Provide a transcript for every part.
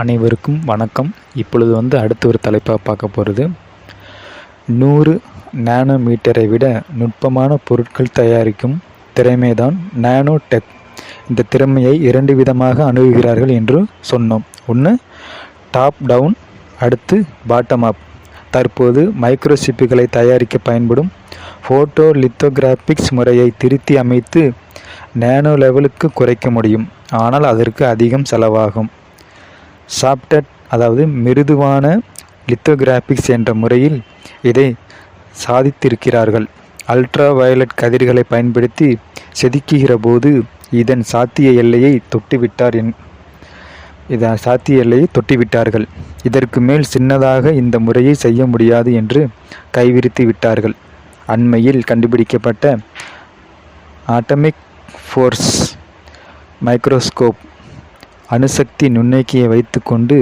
அனைவருக்கும் வணக்கம். இப்பொழுது அடுத்த ஒரு தலைப்பாக பார்க்க போகிறது 100 நானோமீட்டரை விட நுட்பமான பொருட்கள் தயாரிக்கும் திறமைதான் நானோ டெக். இந்த திறமையை 2 விதமாக அணுகுகிறார்கள் என்று சொன்னோம். ஒன்று டாப் டவுன், அடுத்து பாட்டம் அப். தற்போது மைக்ரோசிப்புகளை தயாரிக்க பயன்படும் ஃபோட்டோ லித்தோகிராபிக்ஸ் முறையை திருத்தி அமைத்து நானோ லெவலுக்கு குறைக்க முடியும். ஆனால் அதற்கு அதிகம் செலவாகும். சாஃப்ட்வேர் அதாவது மிருதுவான லித்தோகிராபிக்ஸ் என்ற முறையில் இதை சாதித்திருக்கிறார்கள். அல்ட்ரா வயலட் கதிர்களை பயன்படுத்தி செதுக்குகிற போது இதன் சாத்திய எல்லையை தொட்டிவிட்டார்கள். இதற்கு மேல் சின்னதாக இந்த முறையை செய்ய முடியாது என்று கைவிரித்து விட்டார்கள். அண்மையில் கண்டுபிடிக்கப்பட்ட ஆட்டமிக் ஃபோர்ஸ் மைக்ரோஸ்கோப் அணுசக்தி நுண்ணோக்கியை வைத்துக்கொண்டு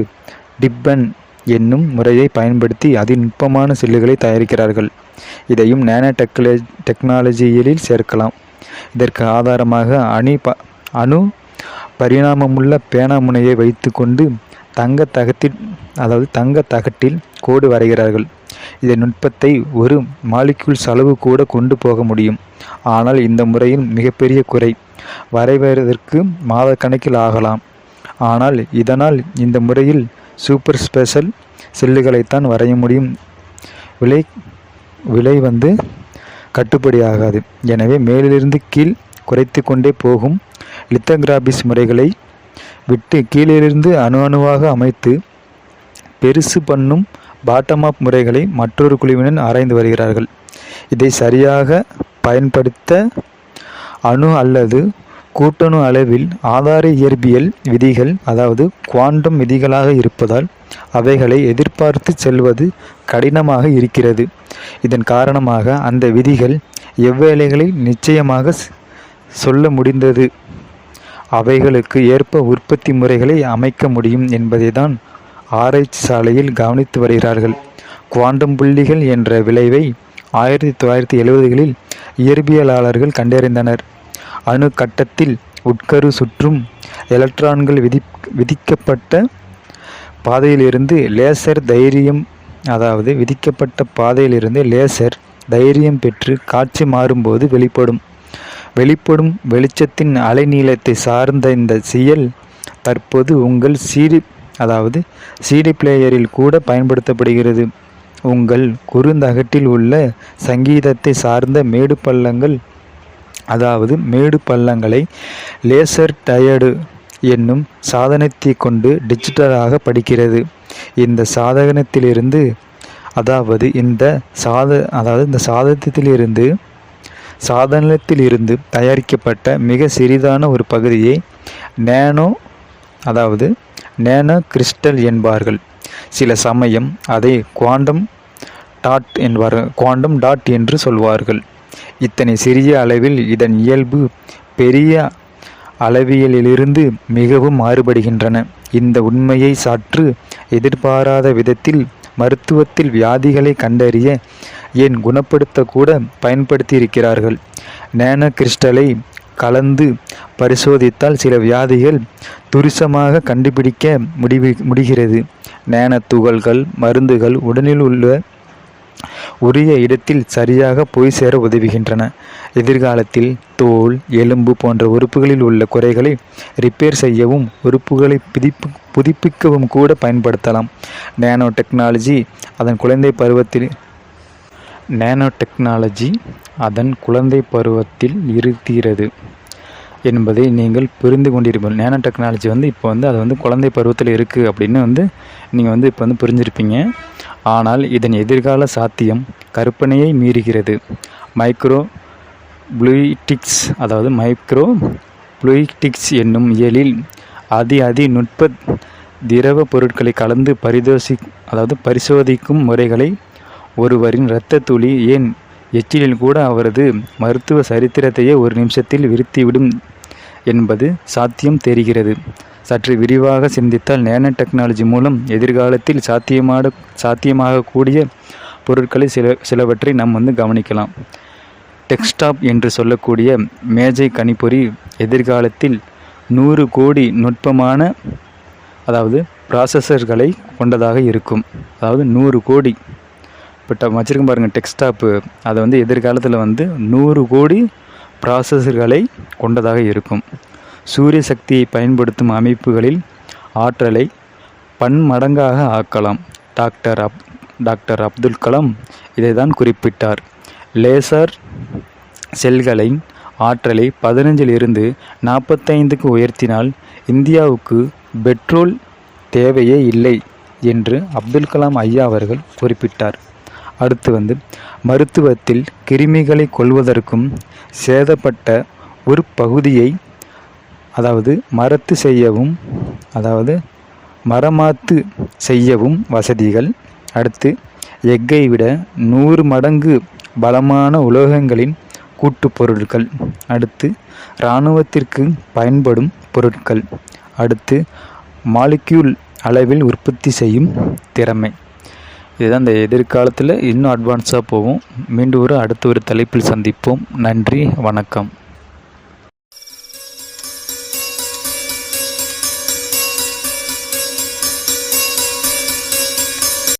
டிப்பன் என்னும் முறையை பயன்படுத்தி அதிநுட்பமான சில்லுகளை தயாரிக்கிறார்கள். இதையும் நானோ டெக்னாலஜியில் சேர்க்கலாம். இதற்கு ஆதாரமாக அணு பரிணாமமுள்ள பேனா முனையை வைத்துக்கொண்டு தங்க தகட்டில் கோடு வரைகிறார்கள். இதன் நுட்பத்தை ஒரு மாலிக்யூல் அளவு கூட கொண்டு போக முடியும். ஆனால் இந்த முறையில் மிகப்பெரிய குறை, வரைவதற்கு மாதக்கணக்கில் ஆகலாம். ஆனால் இதனால் இந்த முறையில் சூப்பர் ஸ்பெஷல் செல்லுகளைத்தான் வரைய முடியும். விலை கட்டுப்படியாகாது. எனவே மேலிருந்து கீழ் குறைத்து கொண்டே போகும் லித்தோகிராபிக்ஸ் முறைகளை விட்டு கீழிருந்து அணுவாக அமைத்து பெருசு பண்ணும் பாட்டம் அப் முறைகளை மற்றொரு குழுவினர் ஆராய்ந்து வருகிறார்கள். இதை சரியாக பயன்படுத்த அணு அல்லது கூட்டணு அளவில் ஆதார இயற்பியல் விதிகள் அதாவது குவாண்டம் விதிகளாக இருப்பதால் அவைகளை எதிர்பார்த்து செல்வது கடினமாக இருக்கிறது. இதன் காரணமாக அந்த விதிகள் எவ்வேளைகளை நிச்சயமாக சொல்ல முடிந்தது அவைகளுக்கு ஏற்ப உற்பத்தி முறைகளை அமைக்க முடியும் என்பதை தான் ஆராய்ச்சி சாலையில் கவனித்து வருகிறார்கள். குவாண்டம் புள்ளிகள் என்ற விளைவை 1970களில் இயற்பியலாளர்கள் கண்டறிந்தனர். அணு கட்டத்தில் உட்கரு சுற்றும் எலக்ட்ரான்கள் விதிக்கப்பட்ட பாதையிலிருந்து லேசர் தைரியம் பெற்று காட்சி மாறும்போது வெளிப்படும் வெளிச்சத்தின் அலைநீளத்தை சார்ந்த இந்த செயல் தற்போது உங்கள் சிடி பிளேயரில் கூட பயன்படுத்தப்படுகிறது. உங்கள் குறுந்தகட்டில் உள்ள சங்கீதத்தை சார்ந்த மேடு பள்ளங்களை லேசர் டயர்டு என்னும் சாதனத்தை கொண்டு டிஜிட்டலாக படிக்கிறது. இந்த சாதனத்திலிருந்து தயாரிக்கப்பட்ட மிக சிறிதான ஒரு பகுதியை நேனோ கிறிஸ்டல் என்பார்கள். சில சமயம் அதை குவாண்டம் டாட் என்று சொல்வார்கள். இத்தனை சிறிய அளவில் இதன் இயல்பு பெரிய அளவியலிலிருந்து மிகவும் மாறுபடுகின்றன. இந்த உண்மையை சற்று எதிர்பாராத விதத்தில் மருத்துவத்தில் வியாதிகளை கண்டறிய ஏன் குணப்படுத்த கூட பயன்படுத்தி இருக்கிறார்கள். நானோ கிறிஸ்டலை கலந்து பரிசோதித்தால் சில வியாதிகள் துரிசமாக கண்டுபிடிக்க முடிகிறது. நானோ துகள்கள் மருந்துகள் உடலில் உள்ள உரிய இடத்தில் சரியாக போய் சேர உதவுகின்றன. எதிர்காலத்தில் தோல், எலும்பு போன்ற உறுப்புகளில் உள்ள குறைகளை ரிப்பேர் செய்யவும் உறுப்புகளை புதுப்பிக்கவும் கூட பயன்படுத்தலாம். நானோ டெக்னாலஜி அதன் குழந்தை பருவத்தில் இருக்கிறது என்பதை நீங்கள் புரிந்து கொண்டிருப்பீர்கள். நானோ டெக்னாலஜி இப்போ அது குழந்தை பருவத்தில் இருக்குது அப்படின்னு நீங்கள் இப்போ புரிஞ்சிருப்பீங்க. ஆனால் இதன் எதிர்கால சாத்தியம் கற்பனையை மீறுகிறது. மைக்ரோ ப்ளூயிட்டிக்ஸ் என்னும் இயலில் அதிநுட்ப திரவ பொருட்களை கலந்து பரிசோதிக்கும் முறைகளை ஒருவரின் இரத்த துளி ஏன் எச்சிலில் கூட அவரது மருத்துவ சரித்திரத்தையே ஒரு நிமிஷத்தில் விரித்துவிடும் என்பது சாத்தியம் தெரிகிறது. சற்று விரிவாக சிந்தித்தால் நானோ டெக்னாலஜி மூலம் எதிர்காலத்தில் சாத்தியமாகக்கூடிய பொருட்களை சிலவற்றை நாம் கவனிக்கலாம். டெஸ்க்டாப் என்று சொல்லக்கூடிய மேஜை கணிப்பொறி எதிர்காலத்தில் 100 கோடி நுட்பமான ப்ராசஸர்களை கொண்டதாக இருக்கும். அதாவது 100 கோடி இப்போ வச்சுருக்க பாருங்கள் டெஸ்க்டாப்பு, அதை வந்து எதிர்காலத்தில் வந்து 100 கோடி ப்ராசஸர்களை கொண்டதாக இருக்கும். சூரிய சக்தியை பயன்படுத்தும் அமைப்புகளில் ஆற்றலை பன்மடங்காக ஆக்கலாம். டாக்டர் அப்துல் கலாம் இதை தான் குறிப்பிட்டார். லேசர் செல்களின் ஆற்றலை 15 45க்கு உயர்த்தினால் இந்தியாவுக்கு பெட்ரோல் தேவையே இல்லை என்று அப்துல் கலாம் ஐயா அவர்கள் குறிப்பிட்டார். அடுத்து வந்து மருத்துவத்தில் கிருமிகளை கொல்வதற்கும் சேதப்பட்ட ஒரு பகுதியை மரமாத்து செய்யவும் வசதிகள். அடுத்து எக்கை விட 100 மடங்கு பலமான உலோகங்களின் கூட்டுப் பொருட்கள். அடுத்து இராணுவத்திற்கு பயன்படும் பொருட்கள். அடுத்து மாலிக்யூல் அளவில் உற்பத்தி செய்யும் திறமை. இதுதான் இந்த எதிர்காலத்தில் இன்னும் அட்வான்ஸாக போகும். மீண்டும் அடுத்த ஒரு தலைப்பில் சந்திப்போம். நன்றி, வணக்கம்.